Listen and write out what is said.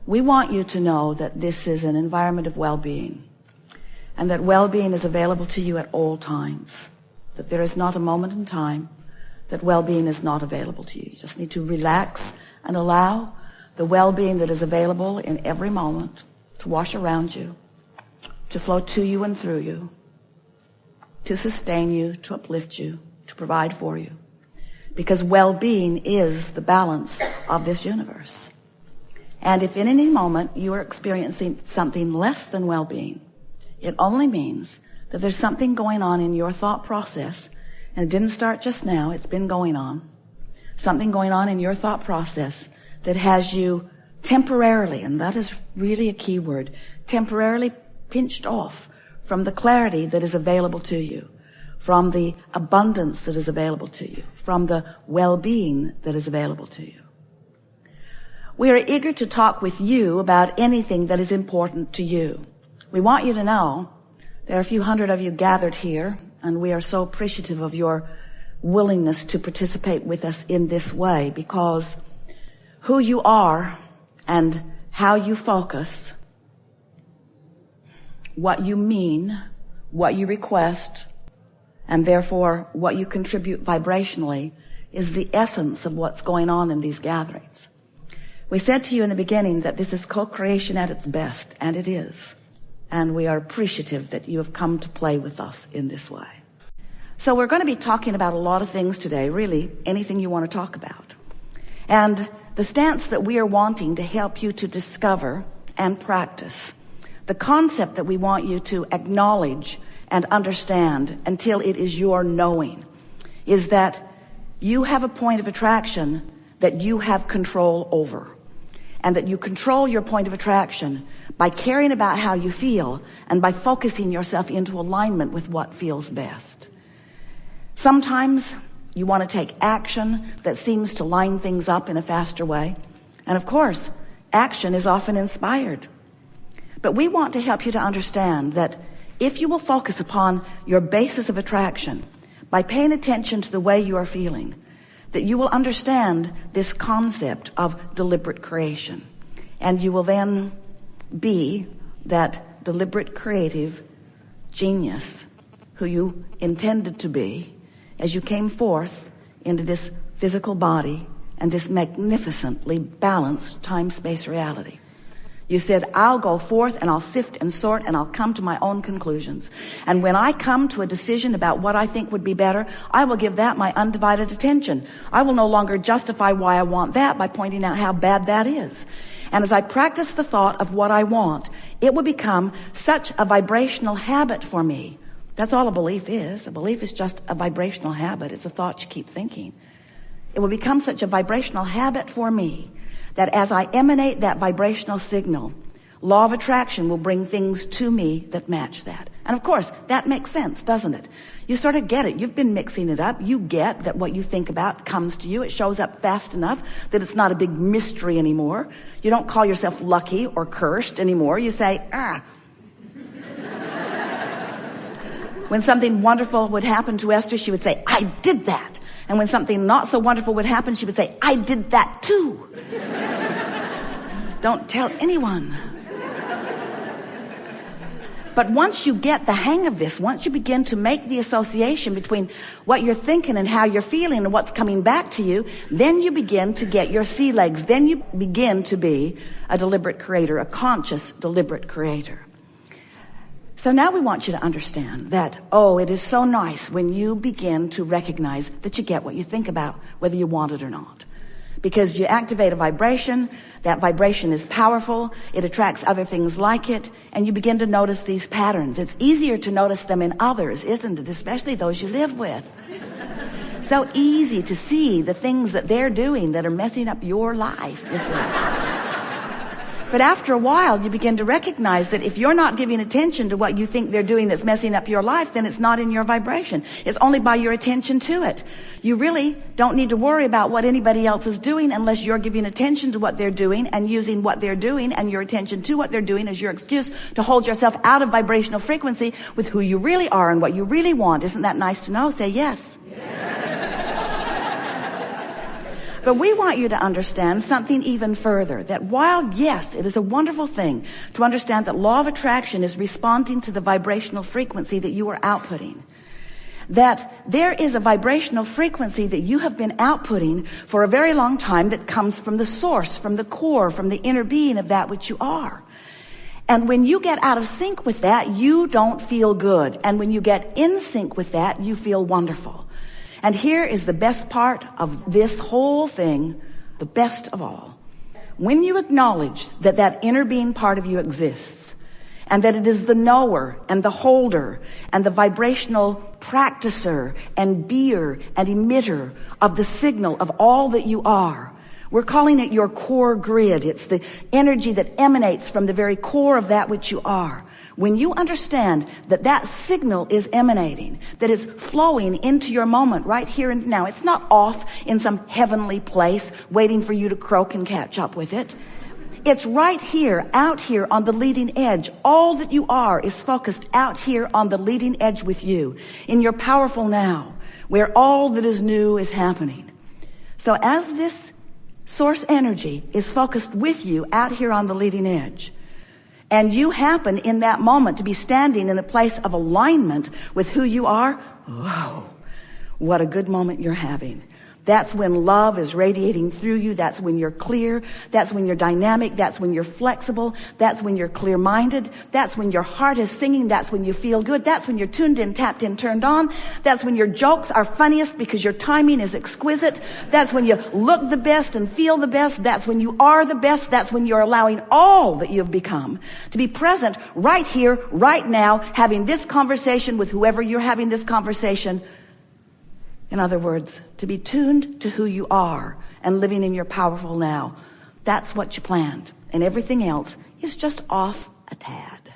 We want you to know that this is an environment of well-being, and that well-being is available to you at all times, that there is not a moment in time that well-being is not available to you. You just need to relax and allow the well-being that is available in every moment to wash around you, to flow to you and through you, to sustain you, to uplift you, to provide for you. Because well-being is the balance of this universe. And if in any moment you are experiencing something less than well-being, it only means that there's something going on in your thought process, and it didn't start just now, it's been going on. Something going on in your thought process that has you temporarily, and that is really a key word, temporarily pinched off from the clarity that is available to you, from the abundance that is available to you, from the well-being that is available to you. We are eager to talk with you about anything that is important to you. We want you to know there are a few hundred of you gathered here, and we are so appreciative of your willingness to participate with us in this way, because who you are and how you focus, what you mean, what you request, and therefore what you contribute vibrationally is the essence of what's going on in these gatherings. We said to you in the beginning that this is co-creation at its best, and it is. And we are appreciative that you have come to play with us in this way. So we're going to be talking about a lot of things today, really anything you want to talk about. And the stance that we are wanting to help you to discover and practice, the concept that we want you to acknowledge and understand until it is your knowing, is that you have a point of attraction that you have control over. And that you control your point of attraction by caring about how you feel and by focusing yourself into alignment with what feels best. Sometimes you want to take action that seems to line things up in a faster way. And of course, action is often inspired. But we want to help you to understand that if you will focus upon your basis of attraction by paying attention to the way you are feeling, that you will understand this concept of deliberate creation. And you will then be that deliberate creative genius who you intended to be as you came forth into this physical body and this magnificently balanced time-space reality. You said, I'll go forth and I'll sift and sort and I'll come to my own conclusions. And when I come to a decision about what I think would be better, I will give that my undivided attention. I will no longer justify why I want that by pointing out how bad that is. And as I practice the thought of what I want, it will become such a vibrational habit for me. That's all a belief is. A belief is just a vibrational habit. It's a thought you keep thinking. It will become such a vibrational habit for me that as I emanate that vibrational signal, law of attraction will bring things to me that match that. And of course, that makes sense, doesn't it? You sort of get it. You've been mixing it up. You get that what you think about comes to you. It shows up fast enough that it's not a big mystery anymore. You don't call yourself lucky or cursed anymore. You say, When something wonderful would happen to Esther, she would say, I did that. And when something not so wonderful would happen, she would say, I did that too. Don't tell anyone. But once you get the hang of this, once you begin to make the association between what you're thinking and how you're feeling and what's coming back to you, then you begin to get your sea legs. Then you begin to be a deliberate creator, a conscious, deliberate creator. So now we want you to understand that, it is so nice when you begin to recognize that you get what you think about, whether you want it or not. Because you activate a vibration, that vibration is powerful, it attracts other things like it, and you begin to notice these patterns. It's easier to notice them in others, isn't it? Especially those you live with. So easy to see the things that they're doing that are messing up your life, you see. But after a while, you begin to recognize that if you're not giving attention to what you think they're doing that's messing up your life, then it's not in your vibration. It's only by your attention to it. You really don't need to worry about what anybody else is doing unless you're giving attention to what they're doing and using what they're doing and your attention to what they're doing as your excuse to hold yourself out of vibrational frequency with who you really are and what you really want. Isn't that nice to know? Say yes. Yes. But we want you to understand something even further, that while, yes, it is a wonderful thing to understand that law of attraction is responding to the vibrational frequency that you are outputting, that there is a vibrational frequency that you have been outputting for a very long time that comes from the source, from the core, from the inner being of that which you are. And when you get out of sync with that, you don't feel good. And when you get in sync with that, you feel wonderful. And here is the best part of this whole thing, the best of all. When you acknowledge that that inner being part of you exists, and that it is the knower and the holder and the vibrational practicer and beer and emitter of the signal of all that you are, we're calling it your core grid. It's the energy that emanates from the very core of that which you are. When you understand that that signal is emanating, that it's flowing into your moment right here and now, it's not off in some heavenly place waiting for you to croak and catch up with it. It's right here, out here on the leading edge. All that you are is focused out here on the leading edge with you, in your powerful now, where all that is new is happening. So as this source energy is focused with you out here on the leading edge, and you happen in that moment to be standing in a place of alignment with who you are, whoa, what a good moment you're having. That's when love is radiating through you. That's when you're clear. That's when you're dynamic. That's when you're flexible. That's when you're clear-minded. That's when your heart is singing. That's when you feel good. That's when you're tuned in, tapped in, turned on. That's when your jokes are funniest because your timing is exquisite. That's when you look the best and feel the best. That's when you are the best. That's when you're allowing all that you've become to be present right here, right now, having this conversation with whoever you're having this conversation. In other words, to be tuned to who you are and living in your powerful now. That's what you planned. And everything else is just off a tad.